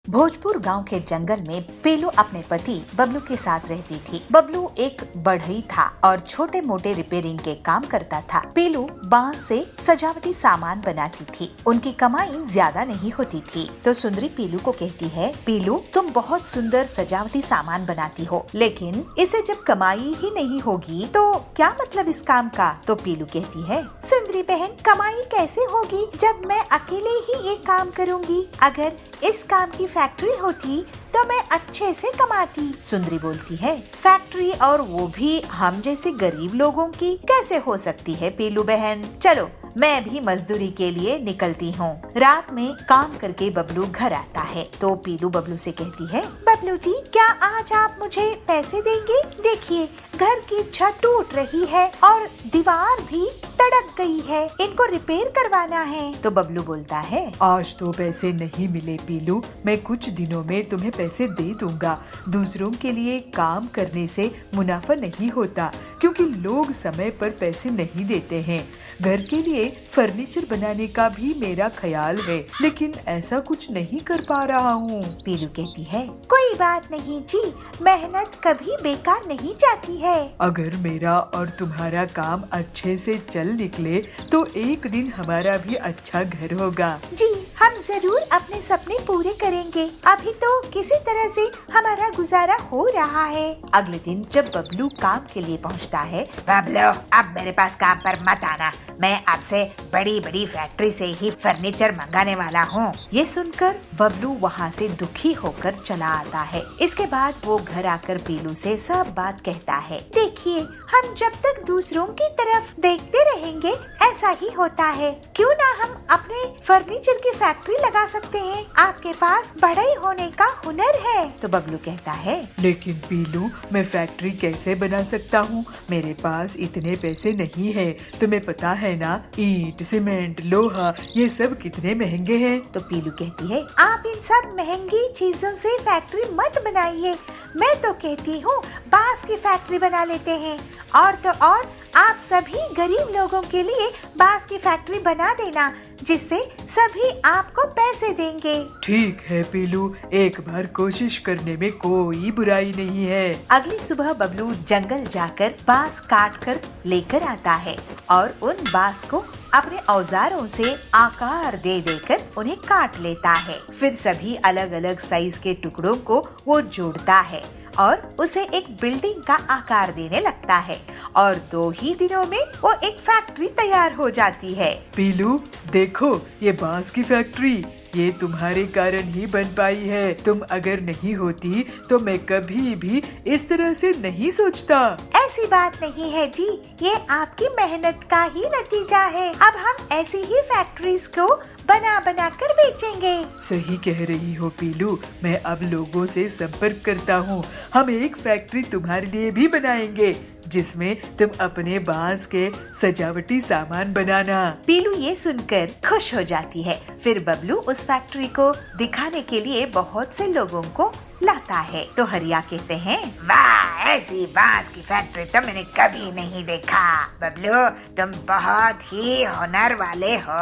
भोजपुर गांव के जंगल में पीलू अपने पति बबलू के साथ रहती थी। बबलू एक बढ़ई था और छोटे मोटे रिपेयरिंग के काम करता था। पीलू बांस से सजावटी सामान बनाती थी। उनकी कमाई ज्यादा नहीं होती थी तो सुंदरी पीलू को कहती है, पीलू तुम बहुत सुंदर सजावटी सामान बनाती हो, लेकिन इसे जब कमाई ही नहीं होगी तो क्या मतलब इस काम का। तो पीलू कहती है, सुंदरी बहन कमाई कैसे होगी जब मैं अकेले ही ये काम करूँगी। अगर इस काम की फैक्ट्री होती तो मैं अच्छे से कमाती। सुंदरी बोलती है, फैक्ट्री और वो भी हम जैसे गरीब लोगों की कैसे हो सकती है पीलू बहन। चलो मैं भी मजदूरी के लिए निकलती हूँ। रात में काम करके बबलू घर आता है तो पीलू बबलू से कहती है, बबलू जी क्या आज आप मुझे पैसे देंगे। देखिए घर की छत टूट रही है और दीवार भी तड़क गई है, इनको रिपेयर करवाना है। तो बबलू बोलता है, आज तो पैसे नहीं मिले पीलू, मैं कुछ दिनों में तुम्हें पैसे दे दूंगा। दूसरों के लिए काम करने से मुनाफा नहीं होता क्योंकि लोग समय पर पैसे नहीं देते हैं। घर के लिए फर्नीचर बनाने का भी मेरा ख्याल है, लेकिन ऐसा कुछ नहीं कर पा रहा हूँ। पीलू कहती है, कोई बात नहीं जी, मेहनत कभी बेकार नहीं जाती है। अगर मेरा और तुम्हारा काम अच्छे से चल निकले तो एक दिन हमारा भी अच्छा घर होगा। जी हम जरूर अपने सपने पूरे करेंगे, अभी तो किसी तरह से हमारा गुजारा हो रहा है। अगले दिन जब बबलू काम के लिए पहुंचता है, बबलू अब मेरे पास काम पर मत आना, मैं आपसे बड़ी बड़ी फैक्ट्री से ही फर्नीचर मंगाने वाला हूँ। ये सुनकर बबलू वहाँ से दुखी होकर चला आता है। इसके बाद वो घर आकर पीलू से सब बात कहता है, देखिए हम जब तक दूसरों की तरफ देखते रहेंगे ऐसा ही होता है, क्यों ना हम अपने फर्नीचर की फैक्ट्री लगा सकते हैं, आपके पास बढ़ई होने का हुनर है। तो बबलू कहता है, लेकिन पीलू मैं फैक्ट्री कैसे बना सकता हूँ, मेरे पास इतने पैसे नहीं है। तुम्हें पता है ना ईंट सीमेंट लोहा ये सब कितने महंगे हैं। तो पीलू कहती है, आप इन सब महंगी चीजों से फैक्ट्री मत बनाइए, मैं तो कहती हूँ बांस की फैक्ट्री बना लेते हैं, और तो और आप सभी गरीब लोगों के लिए बांस की फैक्ट्री बना देना, जिससे सभी आपको पैसे देंगे। ठीक है पीलू, एक बार कोशिश करने में कोई बुराई नहीं है। अगली सुबह बबलू जंगल जाकर बांस काट कर लेकर आता है और उन बांस को अपने औजारों से आकार दे देकर उन्हें काट लेता है। फिर सभी अलग अलग साइज के टुकड़ों को वो जोड़ता है और उसे एक बिल्डिंग का आकार देने लगता है और 2 ही दिनों में वो एक फैक्ट्री तैयार हो जाती है। पीलू देखो ये बांस की फैक्ट्री, ये तुम्हारे कारण ही बन पाई है। तुम अगर नहीं होती तो मैं कभी भी इस तरह से नहीं सोचता। ऐसी बात नहीं है जी, ये आपकी मेहनत का ही नतीजा है। अब हम ऐसी ही फैक्ट्रीज को बना बना कर बेचेंगे। सही कह रही हो पीलू, मैं अब लोगों से संपर्क करता हूँ। हम एक फैक्ट्री तुम्हारे लिए भी बनाएंगे जिसमें तुम अपने बांस के सजावटी सामान बनाना। पीलू ये सुनकर खुश हो जाती है। फिर बबलू उस फैक्ट्री को दिखाने के लिए बहुत से लोगों को लाता है। तो हरिया कहते हैं, वाह ऐसी बांस की फैक्ट्री तो मैंने कभी नहीं देखा। बबलू तुम बहुत ही हुनर वाले हो,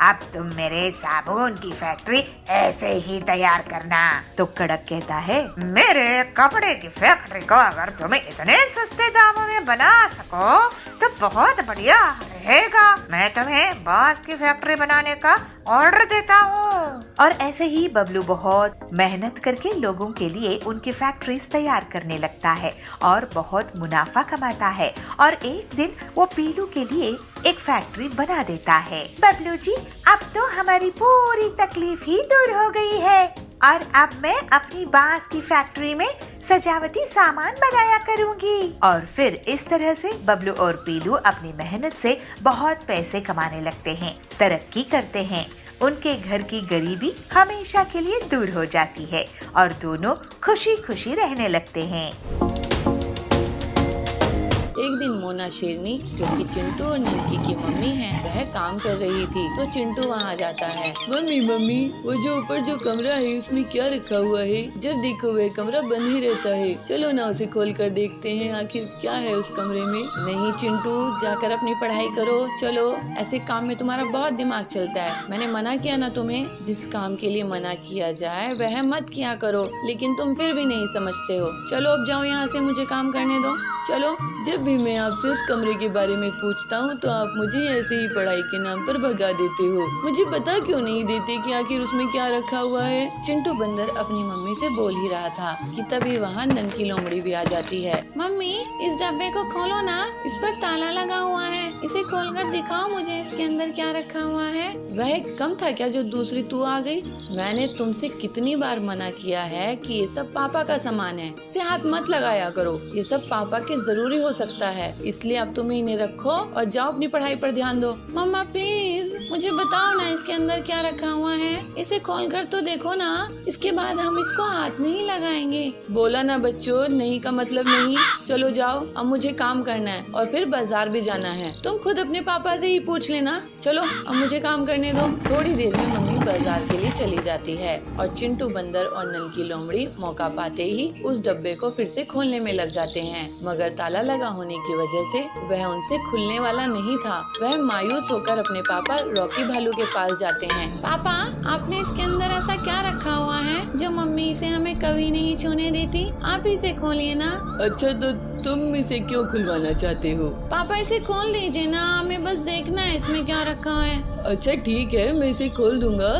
अब तुम मेरे साबुन की फैक्ट्री ऐसे ही तैयार करना। तो कड़क कहता है, मेरे कपड़े की फैक्ट्री को अगर तुम्हें इतने सस्ते दामों में बना सको तो बहुत बढ़िया रहेगा। मैं तुम्हें बांस की फैक्ट्री बनाने का ऑर्डर देता हूँ। और ऐसे ही बबलू बहुत मेहनत करके लोगों के लिए उनकी फैक्ट्रीज तैयार करने लगता है और बहुत मुनाफा कमाता है। और एक दिन वो पीलू के लिए एक फैक्ट्री बना देता है। बबलू जी अब तो हमारी पूरी तकलीफ ही दूर हो गई है और अब मैं अपनी बांस की फैक्ट्री में सजावटी सामान बनाया करूंगी। और फिर इस तरह से बबलू और पीलू अपनी मेहनत से बहुत पैसे कमाने लगते हैं, तरक्की करते हैं। उनके घर की गरीबी हमेशा के लिए दूर हो जाती है और दोनों खुशी खुशी रहने लगते हैं। एक दिन मोना शेरनी, जो कि चिंटू और ननकी की मम्मी है, वह काम कर रही थी। तो चिंटू वहाँ जाता है। मम्मी मम्मी, वो जो ऊपर जो कमरा है उसमें क्या रखा हुआ है? जब देखो वह कमरा बंद ही रहता है। चलो ना उसे खोल कर देखते हैं आखिर क्या है उस कमरे में। नहीं चिंटू, जाकर अपनी पढ़ाई करो। चलो, ऐसे काम में तुम्हारा बहुत दिमाग चलता है। मैंने मना किया ना तुम्हें, जिस काम के लिए मना किया जाए वह मत किया करो, लेकिन तुम फिर भी नहीं समझते हो। चलो अब जाओ यहाँ से, मुझे काम करने दो। चलो। जब भी मैं आपसे उस कमरे के बारे में पूछता हूँ तो आप मुझे ऐसे ही पढ़ाई के नाम पर भगा देते हो। मुझे बता क्यों नहीं देते कि आखिर उसमें क्या रखा हुआ है? चिंटू बंदर अपनी मम्मी से बोल ही रहा था कि तभी वहाँ ननकी लोमड़ी भी आ जाती है। मम्मी, इस डब्बे को खोलो ना, इस पर ताला लगा हुआ है। इसे खोलकर दिखाओ मुझे, इसके अंदर क्या रखा हुआ है। वह कम था क्या जो दूसरी तू आ गई? मैंने तुमसे कितनी बार मना किया है कि ये सब पापा का सामान है, इसे हाथ मत लगाया करो। ये सब पापा के जरूरी हो सकता है, इसलिए अब तुम इन्हें रखो और जाओ अपनी पढ़ाई पर ध्यान दो। मम्मा प्लीज मुझे बताओ ना, इसके अंदर क्या रखा हुआ है। इसे खोलकर तो देखो ना, इसके बाद हम इसको हाथ नहीं लगाएंगे। बोला ना बच्चों, नहीं का मतलब नहीं। चलो जाओ, अब मुझे काम करना है और फिर बाजार भी जाना है। तुम खुद अपने पापा से ही पूछ लेना। चलो अब मुझे काम करने दो। थोड़ी देर में मम्मी बाजार के लिए चली जाती है और चिंटू बंदर और ननकी लोमड़ी मौका पाते ही उस डब्बे को फिर से खोलने में लग जाते हैं, मगर ताला लगा होने की वजह से वह उनसे खुलने वाला नहीं था। वह मायूस होकर अपने पापा रॉकी भालू के पास जाते हैं। पापा, आपने इसके अंदर ऐसा क्या रखा हुआ है जो मम्मी इसे हमें कभी नहीं छूने देती? आप इसे खोलिए ना। अच्छा, तो तुम इसे क्यों खुलवाना चाहते हो? पापा इसे खोल दीजिए ना, हमें बस देखना है इसमें क्या रखा है। अच्छा ठीक है, मैं इसे खोल दूंगा,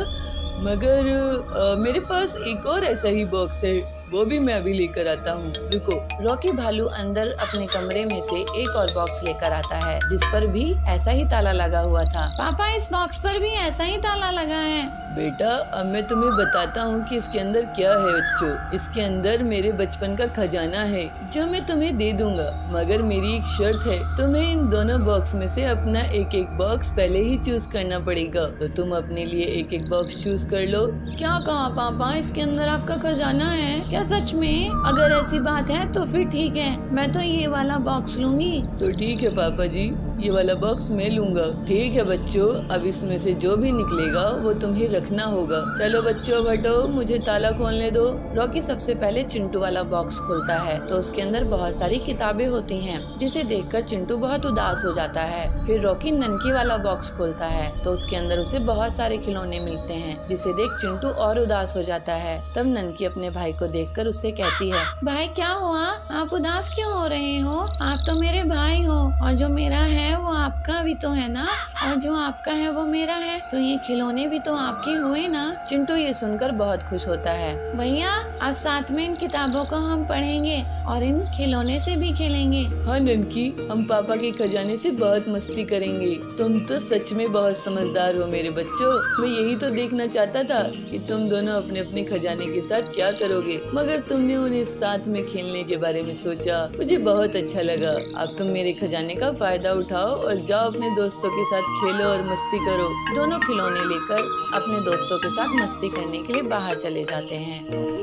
मगर मेरे पास एक और ऐसा ही बॉक्स है, वो भी मैं अभी लेकर आता हूँ, रुको। रॉकी भालू अंदर अपने कमरे में से एक और बॉक्स लेकर आता है, जिस पर भी ऐसा ही ताला लगा हुआ था। पापा, इस बॉक्स पर भी ऐसा ही ताला लगा है। बेटा, अब मैं तुम्हें बताता हूँ कि इसके अंदर क्या है बच्चों। इसके अंदर मेरे बचपन का खजाना है जो मैं तुम्हें दे दूंगा, मगर मेरी एक शर्त है, तुम्हें इन दोनों बॉक्स में से अपना एक एक बॉक्स पहले ही चूज करना पड़ेगा। तो तुम अपने लिए एक एक बॉक्स चूज कर लो। क्या कहा पापा, इसके अंदर आपका खजाना है क्या? सच में? अगर ऐसी बात है तो फिर ठीक है, मैं तो ये वाला बॉक्स लूंगी। तो ठीक है पापा जी, ये वाला बॉक्स मैं लूंगा। ठीक है बच्चों, अब इसमें से जो भी निकलेगा वो तुम्हें रखना होगा। चलो बच्चों हटो, मुझे ताला खोलने दो। रॉकी सबसे पहले चिंटू वाला बॉक्स खोलता है तो उसके अंदर बहुत सारी किताबें होती हैं, जिसे देखकर चिंटू बहुत उदास हो जाता है। फिर रॉकी ननकी वाला बॉक्स खोलता है तो उसके अंदर उसे बहुत सारे खिलौने मिलते हैं, जिसे देख चिंटू और उदास हो जाता है। तब ननकी अपने भाई को देखकर उससे कहती है, भाई क्या हुआ, आप उदास क्यों हो रहे हो? आप तो मेरे भाई हो, और जो मेरा है वो आपका भी तो है ना, और जो आपका है वो मेरा है, तो ये खिलौने भी तो आपके हुए ना। चिंटू ये सुनकर बहुत खुश होता है। भैया, अब साथ में इन किताबों को हम पढ़ेंगे और इन खिलौने से भी खेलेंगे। हाँ ननकी, हम पापा के खजाने से बहुत मस्ती करेंगे। तुम तो सच में बहुत समझदार हो मेरे बच्चों। मैं यही तो देखना चाहता था कि तुम दोनों अपने अपने खजाने के साथ क्या करोगे, मगर तुमने उन्हें साथ में खेलने के बारे में सोचा। मुझे बहुत अच्छा लगा। अब तुम मेरे खजाने का फायदा उठाओ और जाओ अपने दोस्तों के साथ खेलो और मस्ती करो। दोनों खिलौने लेकर अपने दोस्तों के साथ मस्ती करने के लिए बाहर चले जाते हैं।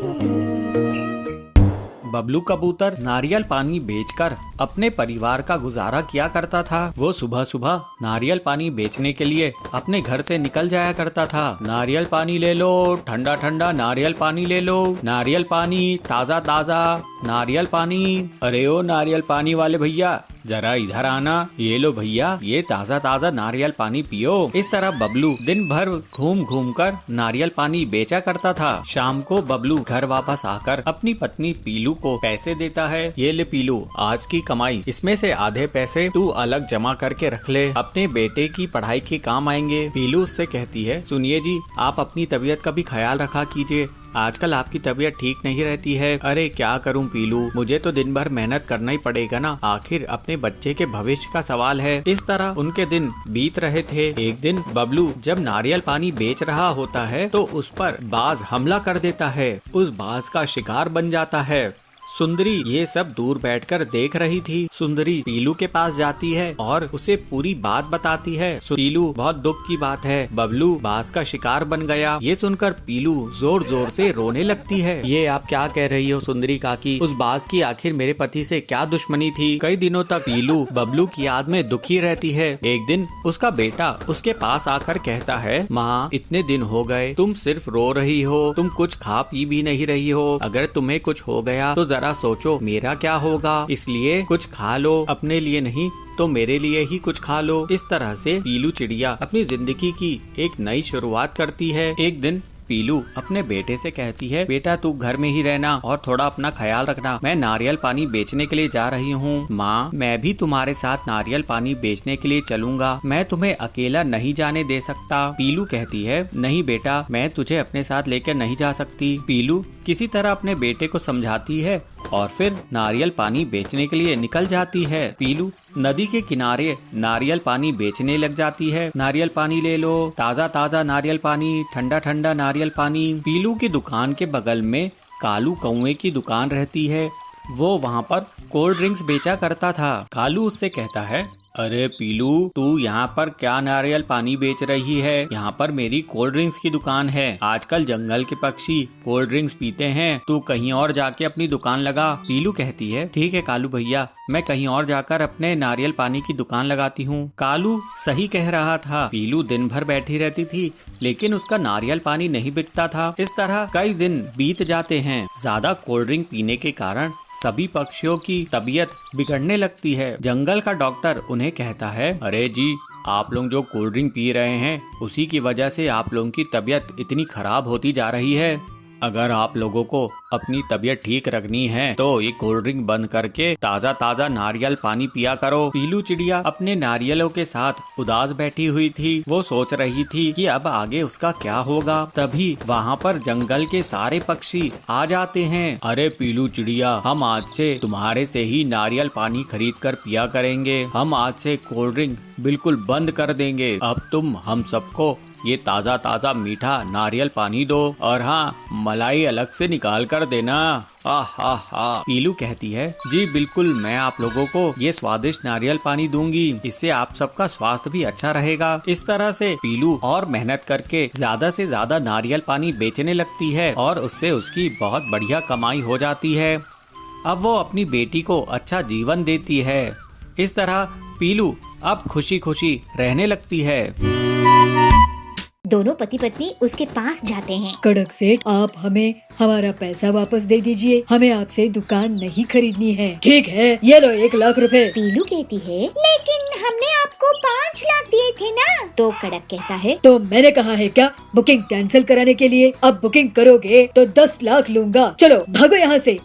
बबलू कबूतर नारियल पानी बेचकर अपने परिवार का गुजारा किया करता था। वो सुबह सुबह नारियल पानी बेचने के लिए अपने घर से निकल जाया करता था। नारियल पानी ले लो, ठंडा ठंडा नारियल पानी ले लो, नारियल पानी ताजा ताजा नारियल पानी। अरे ओ नारियल पानी वाले भैया, जरा इधर आना, ये लो भैया, ये ताजा ताजा नारियल पानी पियो। इस तरह बबलू दिन भर घूम घूम कर नारियल पानी बेचा करता था। शाम को बबलू घर वापस आकर अपनी पत्नी पीलू को पैसे देता है। ये ले पीलू, आज की कमाई, इसमें से आधे पैसे तू अलग जमा करके रख ले, अपने बेटे की पढ़ाई के काम आएंगे। पीलू उससे कहती है, सुनिए जी, आप अपनी तबीयत का भी ख्याल रखा कीजिए, आजकल आपकी तबीयत ठीक नहीं रहती है। अरे क्या करूं पीलू, मुझे तो दिन भर मेहनत करना ही पड़ेगा ना, आखिर अपने बच्चे के भविष्य का सवाल है। इस तरह उनके दिन बीत रहे थे। एक दिन बबलू जब नारियल पानी बेच रहा होता है तो उस पर बाज हमला कर देता है। उस बाज का शिकार बन जाता है सुंदरी ये सब दूर बैठकर देख रही थी। सुंदरी पीलू के पास जाती है और उसे पूरी बात बताती है। पीलू बहुत दुख की बात है, बबलू बाज का शिकार बन गया। ये सुनकर पीलू जोर जोर से रोने लगती है। ये आप क्या कह रही हो सुंदरी काकी? उस बाज की आखिर मेरे पति से क्या दुश्मनी थी? कई दिनों तक पीलू बबलू की याद में दुखी रहती है। एक दिन उसका बेटा उसके पास आकर कहता है, माँ इतने दिन हो गए तुम सिर्फ रो रही हो, तुम कुछ खा पी भी नहीं रही हो। अगर तुम्हें कुछ हो गया तो जरा सोचो मेरा क्या होगा, इसलिए कुछ खा लो, अपने लिए नहीं तो मेरे लिए ही कुछ खा लो। इस तरह से पीलू चिड़िया अपनी जिंदगी की एक नई शुरुआत करती है। एक दिन पीलू अपने बेटे से कहती है, बेटा तू घर में ही रहना और थोड़ा अपना ख्याल रखना, मैं नारियल पानी बेचने के लिए जा रही हूँ। माँ मैं भी तुम्हारे साथ नारियल पानी बेचने के लिए चलूंगा, मैं तुम्हें अकेला नहीं जाने दे सकता। पीलू कहती है, नहीं बेटा मैं तुझे अपने साथ लेकर नहीं जा सकती। पीलू किसी तरह अपने बेटे को समझाती है और फिर नारियल पानी बेचने के लिए निकल जाती है। पीलू नदी के किनारे नारियल पानी बेचने लग जाती है। नारियल पानी ले लो, ताज़ा ताज़ा नारियल पानी, ठंडा ठंडा नारियल पानी। पीलू की दुकान के बगल में कालू कौवे की दुकान रहती है। वो वहाँ पर कोल्ड ड्रिंक्स बेचा करता था। कालू उससे कहता है, अरे पीलू तू यहाँ पर क्या नारियल पानी बेच रही है? यहाँ पर मेरी कोल्ड ड्रिंक्स की दुकान है। आजकल जंगल के पक्षी कोल्ड ड्रिंक्स पीते हैं, तू कहीं और जाके अपनी दुकान लगा। पीलू कहती है, ठीक है कालू भैया, मैं कहीं और जाकर अपने नारियल पानी की दुकान लगाती हूँ। कालू सही कह रहा था। पीलू दिन भर बैठी रहती थी लेकिन उसका नारियल पानी नहीं बिकता था। इस तरह कई दिन बीत जाते हैं। ज्यादा कोल्ड ड्रिंक पीने के कारण सभी पक्षियों की तबीयत बिगड़ने लगती है। जंगल का डॉक्टर उन्हें कहता है, अरे जी आप लोग जो कोल्ड ड्रिंक पी रहे हैं उसी की वजह से आप लोगों की तबीयत इतनी खराब होती जा रही है। अगर आप लोगों को अपनी तबीयत ठीक रखनी है तो ये कोल्ड ड्रिंक बंद करके ताज़ा ताज़ा नारियल पानी पिया करो। पीलू चिड़िया अपने नारियलों के साथ उदास बैठी हुई थी। वो सोच रही थी कि अब आगे उसका क्या होगा। तभी वहाँ पर जंगल के सारे पक्षी आ जाते हैं। अरे पीलू चिड़िया, हम आज से तुम्हारे से ही नारियल पानी खरीद कर पिया करेंगे। हम आज से कोल्ड ड्रिंक बिल्कुल बंद कर देंगे। अब तुम हम सबको ये ताज़ा ताज़ा मीठा नारियल पानी दो और हाँ मलाई अलग से निकाल कर देना। पीलू कहती है, जी बिल्कुल मैं आप लोगों को ये स्वादिष्ट नारियल पानी दूंगी, इससे आप सबका स्वास्थ्य भी अच्छा रहेगा। इस तरह से पीलू और मेहनत करके ज्यादा से ज्यादा नारियल पानी बेचने लगती है और उससे उसकी बहुत बढ़िया कमाई हो जाती है। अब वो अपनी बेटी को अच्छा जीवन देती है। इस तरह पीलू अब खुशी खुशी रहने लगती है। दोनों पति पत्नी उसके पास जाते हैं। कड़क सेठ, आप हमें हमारा पैसा वापस दे दीजिए, हमें आपसे दुकान नहीं खरीदनी है। ठीक है, ये लो 1 लाख रुपए। पीलू कहती है, लेकिन हमने आपको 5 लाख दिए थे ना। तो कड़क कहता है, तो मैंने कहा है क्या बुकिंग कैंसिल कराने के लिए? अब बुकिंग करोगे तो 10 लाख लूंगा। चलो भागो यहाँ से।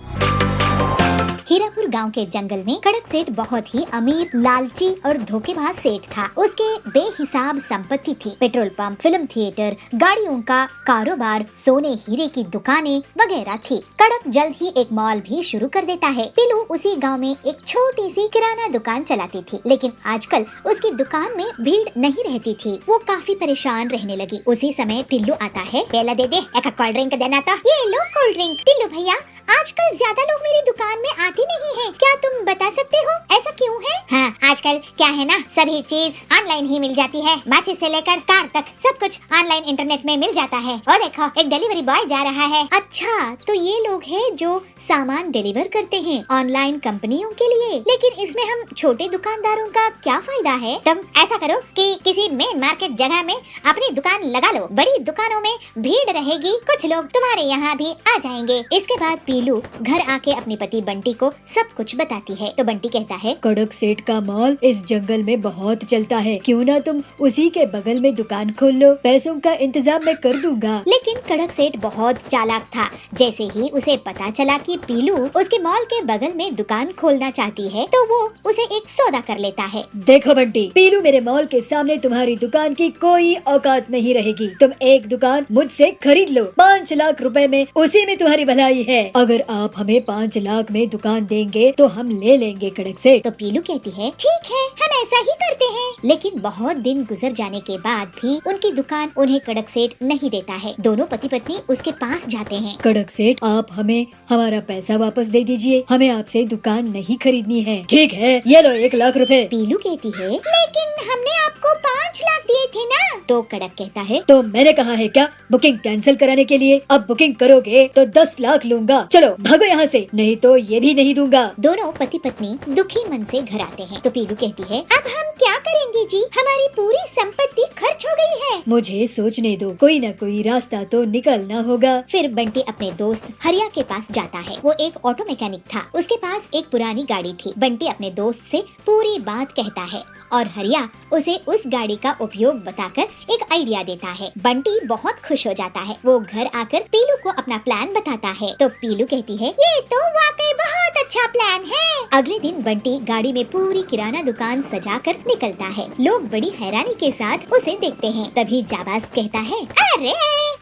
हीरापुर गांव के जंगल में कड़क सेठ बहुत ही अमीर, लालची और धोखेबाज सेठ था। उसके बेहिसाब संपत्ति थी। पेट्रोल पंप, फिल्म थिएटर, गाड़ियों का कारोबार, सोने हीरे की दुकानें वगैरह थी। कड़क जल्द ही एक मॉल भी शुरू कर देता है। पीलू उसी गांव में एक छोटी सी किराना दुकान चलाती थी, लेकिन आजकल उसकी दुकान में भीड़ नहीं रहती थी। वो काफी परेशान रहने लगी। उसी समय टिल्लू आता है। केला दे दे, एक कोल्ड ड्रिंक देना था। ये लो कोल्ड ड्रिंक। टिल्लू भैया, आजकल ज्यादा लोग मेरी दुकान में आते नहीं हैं। क्या तुम बता सकते हो ऐसा क्यों है? हाँ, आजकल क्या है ना, सभी चीज ऑनलाइन ही मिल जाती है। माचिस से लेकर कार तक सब कुछ ऑनलाइन इंटरनेट में मिल जाता है। और देखो एक डिलीवरी बॉय जा रहा है। अच्छा, तो ये लोग हैं जो सामान डिलीवर करते हैं ऑनलाइन कंपनियों के लिए। लेकिन इसमें हम छोटे दुकानदारों का क्या फायदा है? तुम ऐसा करो कि किसी मेन मार्केट जगह में अपनी दुकान लगा लो। बड़ी दुकानों में भीड़ रहेगी, कुछ लोग तुम्हारे यहाँ भी आ जाएंगे। इसके बाद पीलू घर आके अपने पति बंटी को सब कुछ बताती है। तो बंटी कहता है, कड़क सेठ का मॉल इस जंगल में बहुत चलता है, क्यों ना तुम उसी के बगल में दुकान खोल लो, पैसों का इंतजाम मैं कर दूंगा। लेकिन कड़क सेठ बहुत चालाक था। जैसे ही उसे पता चला कि पीलू उसके मॉल के बगल में दुकान खोलना चाहती है, तो वो उसे एक सौदा कर लेता है। देखो बंटी, पीलू मेरे मॉल के सामने तुम्हारी दुकान की कोई औकात नहीं रहेगी। तुम एक दुकान मुझसे खरीद लो, 5 लाख रुपए में, उसी में तुम्हारी भलाई है। अगर अगर आप हमें 5 लाख में दुकान देंगे तो हम ले लेंगे कड़क सेठ। तो पीलू कहती है ठीक है, हम ऐसा ही करते हैं। लेकिन बहुत दिन गुजर जाने के बाद भी उनकी दुकान उन्हें कड़क सेठ नहीं देता है। दोनों पति पत्नी उसके पास जाते हैं। कड़क सेठ, आप हमें हमारा पैसा वापस दे दीजिए, हमें आपसे दुकान नहीं खरीदनी है। ठीक है, ये लो 1 लाख रुपए। पीलू कहती है लेकिन हमने आपको 5 लाख दिए थे ना। तो कड़क कहता है तो मैंने कहा है क्या बुकिंग कैंसिल कराने के लिए? अब बुकिंग करोगे तो 10 लाख लूंगा। चलो भागो यहाँ से, नहीं तो ये भी नहीं दूंगा। दोनों पति पत्नी दुखी मन से घर आते हैं। तो पीलू कहती है अब हम क्या करेंगे जी, हमारी पूरी संपत्ति खर्च हो गई है। मुझे सोचने दो, कोई न कोई रास्ता तो निकलना होगा। फिर बंटी अपने दोस्त हरिया के पास जाता है। वो एक ऑटो मैकेनिक था, उसके पास एक पुरानी गाड़ी थी। बंटी अपने दोस्त से पूरी बात कहता है और हरिया उसे उस गाड़ी का उपयोग बताकर एक आइडिया देता है। बंटी बहुत खुश हो जाता है। वो घर आकर पीलू को अपना प्लान बताता है। तो पीलू कहती है ये तो वाकई बहुत अच्छा प्लान है। अगले दिन बंटी गाड़ी में पूरी किराना दुकान सजाकर निकलता है। लोग बड़ी हैरानी के साथ उसे देखते हैं। तभी जाबाज कहता है अरे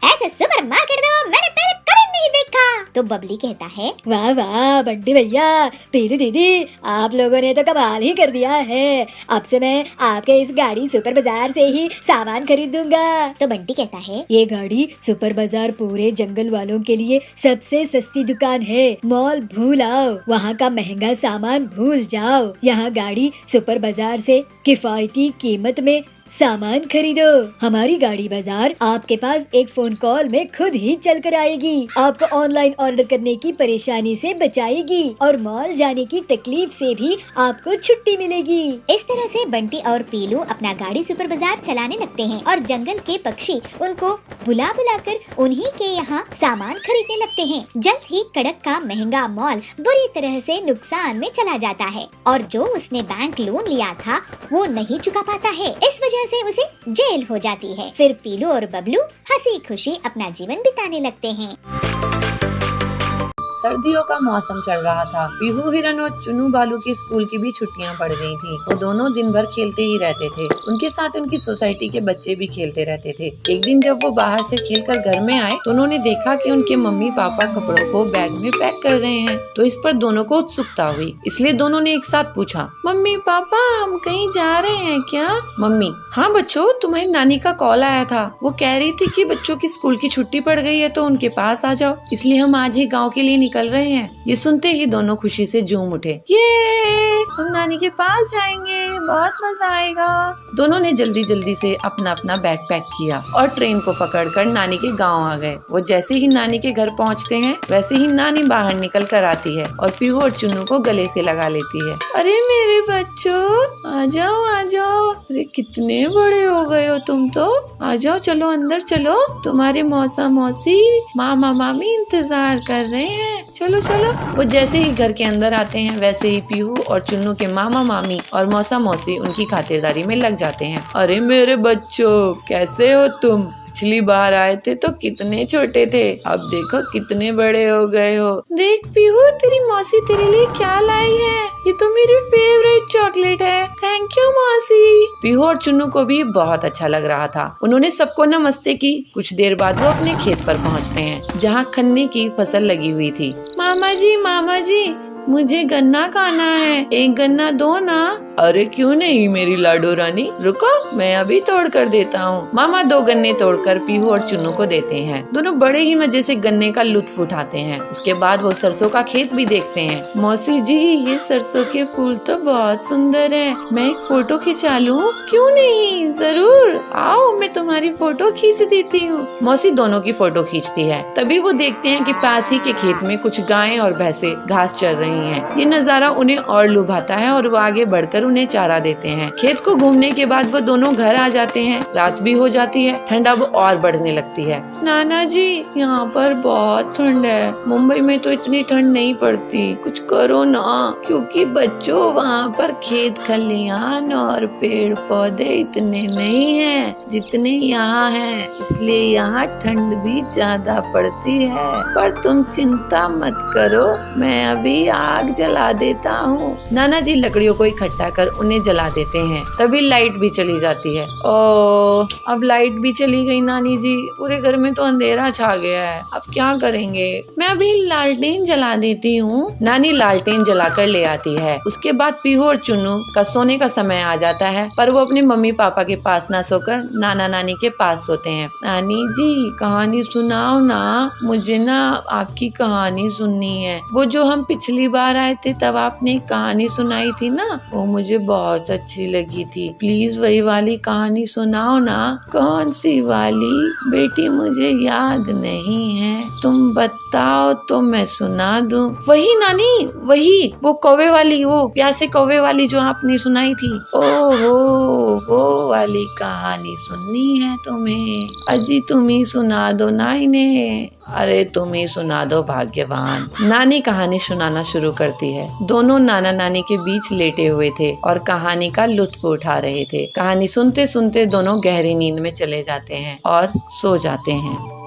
ऐसे सुपरमार्केट तो मैंने पहले कभी नहीं देखा। तो बबली कहता है वाह वाह बंटी भैया, पीलू दीदी, आप लोगों ने तो कमाल ही कर दिया है। अब से मैं आपके इस गाड़ी सुपर बाजार से ही सामान खरीदूंगा। तो बंटी कहता है ये गाड़ी सुपर बाजार पूरे जंगल वालों के लिए सबसे सस्ती दुकान है। मॉल भूल आओ, वहाँ का महंगा सामान भूल जाओ। यहाँ गाड़ी सुपर बाजार से किफायती कीमत में सामान खरीदो। हमारी गाड़ी बाजार आपके पास एक फोन कॉल में खुद ही चल कर आएगी। आपको ऑनलाइन ऑर्डर करने की परेशानी से बचाएगी और मॉल जाने की तकलीफ से भी आपको छुट्टी मिलेगी। इस तरह से बंटी और पीलू अपना गाड़ी सुपर बाजार चलाने लगते हैं और जंगल के पक्षी उनको बुला बुलाकर उन्हीं के यहाँ सामान खरीदने लगते हैं। जल्द ही कड़क का महंगा मॉल बुरी तरह से नुकसान में चला जाता है और जो उसने बैंक लोन लिया था वो नहीं चुका पाता है। इस वजह से उसे जेल हो जाती है। फिर पीलू और बबलू हंसी खुशी अपना जीवन बिताने लगते हैं। सर्दियों का मौसम चल रहा था। पीहू, हिरन और चुन्नू बालू की स्कूल की भी छुट्टियां पड़ गई थी। वो दोनों दिन भर खेलते ही रहते थे। उनके साथ उनकी सोसाइटी के बच्चे भी खेलते रहते थे। एक दिन जब वो बाहर से खेलकर घर में आए तो उन्होंने देखा कि उनके मम्मी पापा कपड़ों को बैग में पैक कर रहे हैं। तो इस पर दोनों को उत्सुकता हुई, इसलिए दोनों ने एक साथ पूछा, मम्मी पापा हम कहीं जा रहे हैं क्या? मम्मी, हाँ बच्चों, तुम्हारी नानी का कॉल आया था। वो कह रही थी कि बच्चों की स्कूल की छुट्टी पड़ गई है तो उनके पास आ जाओ, इसलिए हम आज ही गाँव के लिए निकल रहे हैं। ये सुनते ही दोनों खुशी से झूम उठे। ये हम नानी के पास जाएंगे, बहुत मजा आएगा। दोनों ने जल्दी जल्दी से अपना अपना बैग पैक किया और ट्रेन को पकड़कर नानी के गांव आ गए। वो जैसे ही नानी के घर पहुंचते हैं वैसे ही नानी बाहर निकल कर आती है और पीहू और चुन्नू को गले से लगा लेती है। अरे मेरे बच्चों, आ जाओ आ जाओ। अरे कितने बड़े हो गए हो तुम तो। आ जाओ, चलो अंदर चलो, तुम्हारे मौसा मौसी मामा मामी इंतजार कर रहे हैं। चलो चलो। वो जैसे ही घर के अंदर आते हैं वैसे ही पीहू और चुन्नू के मामा मामी और मौसा मौसी उनकी खातिरदारी में लग जाते हैं। अरे मेरे बच्चों, कैसे हो तुम? पिछली बार आए थे तो कितने छोटे थे, अब देखो कितने बड़े हो गए हो। देख पीहू, तेरी मौसी तेरे लिए क्या लाई है। ये तो मेरी फेवरेट चॉकलेट है। थैंक यू मौसी। पीहू और चुन्नू को भी बहुत अच्छा लग रहा था। उन्होंने सबको नमस्ते की। कुछ देर बाद वो अपने खेत पर पहुँचते हैं जहाँ गन्ने की फसल लगी हुई थी। मामा जी, मुझे गन्ना खाना है, एक गन्ना दो ना। अरे क्यों नहीं मेरी लाडो रानी, रुको मैं अभी तोड़ कर देता हूँ। मामा 2 गन्ने तोड़कर पीहू और चुन्नू को देते हैं। दोनों बड़े ही मजे से गन्ने का लुत्फ उठाते हैं। उसके बाद वो सरसों का खेत भी देखते हैं। मौसी जी, ये सरसों के फूल तो बहुत सुंदर है, मैं एक फोटो खिंचा लूं? क्यों नहीं, जरूर आओ, मैं तुम्हारी फोटो खींच देती हूँ। मौसी दोनों की फोटो खींचती है। तभी वो देखते हैं कि पास ही के खेत में कुछ गायें और भैंसें घास चर रही हैं। ये नजारा उन्हें और लुभाता है और वो आगे बढ़कर उन्हें चारा देते हैं। खेत को घूमने के बाद वो दोनों घर आ जाते हैं। रात भी हो जाती है, ठंड अब और बढ़ने लगती है। नाना जी, यहाँ पर बहुत ठंड है, मुंबई में तो इतनी ठंड नहीं पड़ती, कुछ करो ना। क्योंकि बच्चों, वहाँ पर खेत खलियान और पेड़ पौधे इतने नहीं हैं जितने यहाँ हैं, इसलिए यहाँ ठंड भी ज्यादा पड़ती है। पर तुम चिंता मत करो, मैं अभी आग जला देता हूँ। नाना जी लकड़ियों को इकट्ठा कर उन्हें जला देते हैं। तभी लाइट भी चली जाती है। ओ, अब लाइट भी चली गई नानी जी, पूरे घर में तो अंधेरा छा गया है, अब क्या करेंगे? मैं अभी लालटेन जला देती हूँ। नानी लालटेन जलाकर ले आती है। उसके बाद पीहू और चुन्नू का सोने का समय आ जाता है, पर वो अपने मम्मी पापा के पास ना सोकर नाना नानी के पास सोते हैं। नानी जी कहानी सुनाओ ना, मुझे ना आपकी कहानी सुननी है। वो जो हम पिछली बार आए थे तब आपने एक कहानी सुनाई थी ना, वो मुझे बहुत अच्छी लगी थी। प्लीज वही वाली कहानी सुनाओ ना। कौन सी वाली बेटी? मुझे याद नहीं है, तुम बताओ तो मैं सुना दूं। वही नानी, वही वो कौवे वाली, वो प्यासे कौवे वाली जो आपने सुनाई थी। ओहो, वो वाली कहानी सुननी है तुम्हें? अजी तुम ही सुना दो ना इन्हें। अरे तुम ही सुना दो भाग्यवान। नानी कहानी सुनाना शुरू करती है। दोनों नाना नानी के बीच लेटे हुए थे और कहानी का लुत्फ उठा रहे थे। कहानी सुनते सुनते दोनों गहरी नींद में चले जाते हैं और सो जाते हैं।